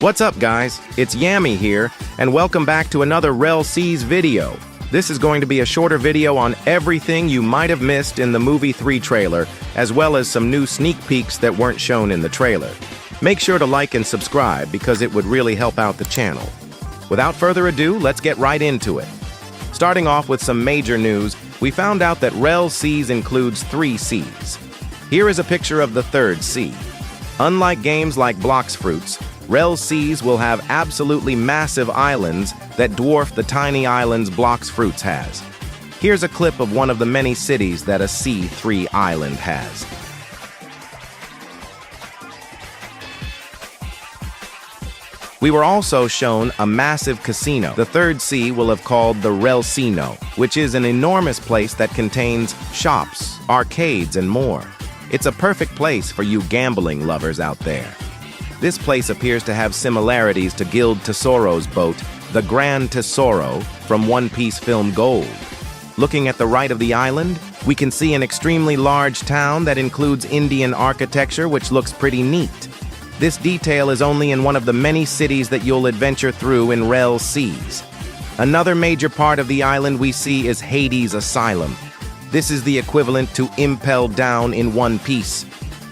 What's up, guys? It's Yami here, and welcome back to another RELL SEAS video. This is going to be a shorter video on everything you might have missed in the Movie 3 trailer, as well as some new sneak peeks that weren't shown in the trailer. Make sure to like and subscribe because it would really help out the channel. Without further ado, let's get right into it. Starting off with some major news, we found out that RELL SEAS includes 3 seas. Here is a picture of the 3rd sea. Unlike games like Blox Fruits, RELL SEAS will have absolutely massive islands that dwarf the tiny islands Blox Fruits has. Here's a clip of one of the many cities that a C3 island has. We were also shown a massive casino. The 3rd sea will have called the RELL Casino, which is an enormous place that contains shops, arcades, and more. It's a perfect place for you gambling lovers out there. This place appears to have similarities to Guild Tesoro's boat, the Grand Tesoro, from One Piece film Gold. Looking at the right of the island, we can see an extremely large town that includes Indian architecture, which looks pretty neat. This detail is only in one of the many cities that you'll adventure through in RELL SEAS. Another major part of the island we see is Hades Asylum. This is the equivalent to Impel Down in One Piece.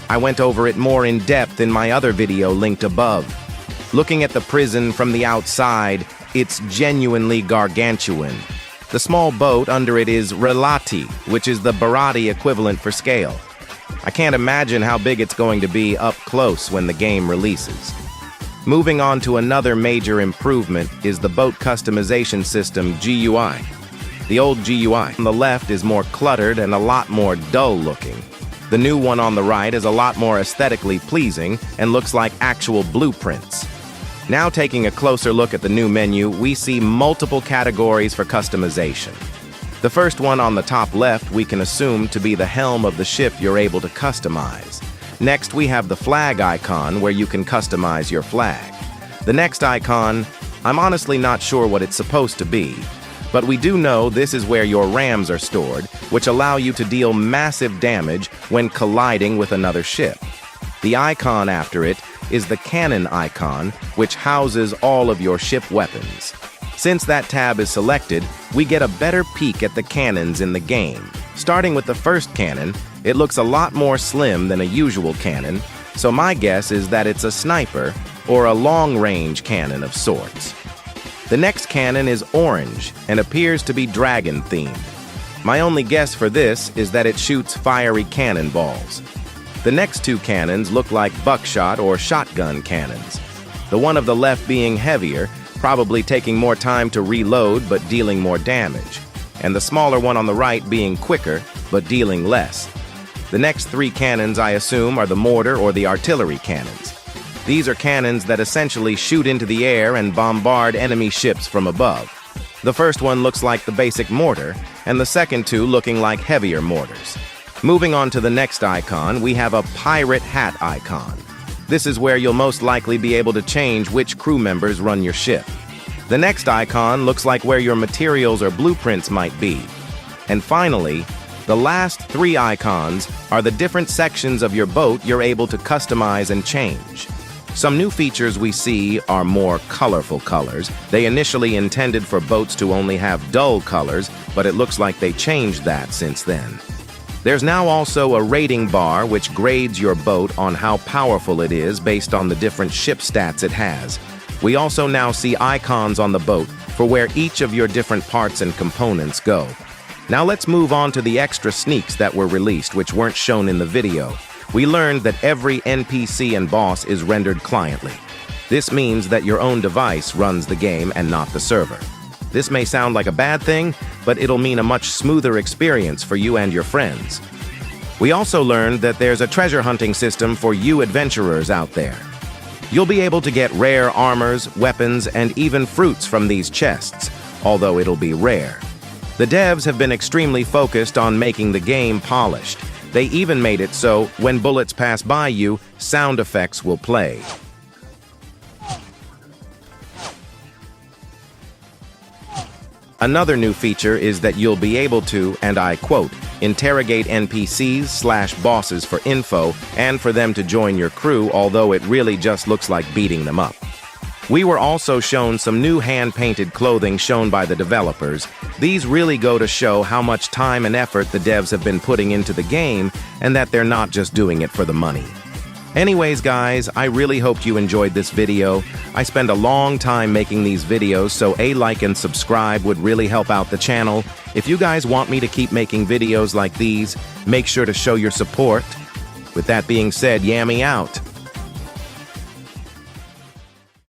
I went over it more in depth in my other video linked above. Looking at the prison from the outside, it's genuinely gargantuan. The small boat under it is Relati, which is the Barati equivalent for scale. I can't imagine how big it's going to be up close when the game releases. Moving on to another major improvement is the boat customization system GUI. The old GUI on the left is more cluttered and a lot more dull looking. The new one on the right is a lot more aesthetically pleasing and looks like actual blueprints. Now taking a closer look at the new menu, we see multiple categories for customization. The first one on the top left we can assume to be the helm of the ship you're able to customize. Next we have the flag icon where you can customize your flag. The next icon, I'm honestly not sure what it's supposed to be, but we do know this is where your rams are stored, which allow you to deal massive damage when colliding with another ship. The icon after it is the cannon icon, which houses all of your ship weapons. Since that tab is selected, we get a better peek at the cannons in the game. Starting with the first cannon, it looks a lot more slim than a usual cannon, so my guess is that it's a sniper or a long-range cannon of sorts. The next cannon is orange and appears to be dragon-themed. My only guess for this is that it shoots fiery cannonballs. The next 2 cannons look like buckshot or shotgun cannons. The one of the left being heavier, probably taking more time to reload but dealing more damage, and the smaller one on the right being quicker but dealing less. The next 3 cannons, I assume, are the mortar or the artillery cannons. These are cannons that essentially shoot into the air and bombard enemy ships from above. The first one looks like the basic mortar, and the second 2 looking like heavier mortars. Moving on to the next icon, we have a pirate hat icon. This is where you'll most likely be able to change which crew members run your ship. The next icon looks like where your materials or blueprints might be. And finally, the last 3 icons are the different sections of your boat you're able to customize and change. Some new features we see are more colorful colors. They initially intended for boats to only have dull colors, but it looks like they changed that since then. There's now also a rating bar which grades your boat on how powerful it is based on the different ship stats it has. We also now see icons on the boat for where each of your different parts and components go. Now let's move on to the extra sneaks that were released which weren't shown in the video. We learned that every NPC and boss is rendered cliently. This means that your own device runs the game and not the server. This may sound like a bad thing, but it'll mean a much smoother experience for you and your friends. We also learned that there's a treasure hunting system for you adventurers out there. You'll be able to get rare armors, weapons, and even fruits from these chests, although it'll be rare. The devs have been extremely focused on making the game polished. They even made it so, when bullets pass by you, sound effects will play. Another new feature is that you'll be able to, and I quote, interrogate NPCs/bosses for info and for them to join your crew, although it really just looks like beating them up. We were also shown some new hand-painted clothing shown by the developers. These really go to show how much time and effort the devs have been putting into the game and that they're not just doing it for the money. Anyways, guys, I really hope you enjoyed this video. I spend a long time making these videos, so a like and subscribe would really help out the channel. If you guys want me to keep making videos like these, make sure to show your support. With that being said, Yammy out.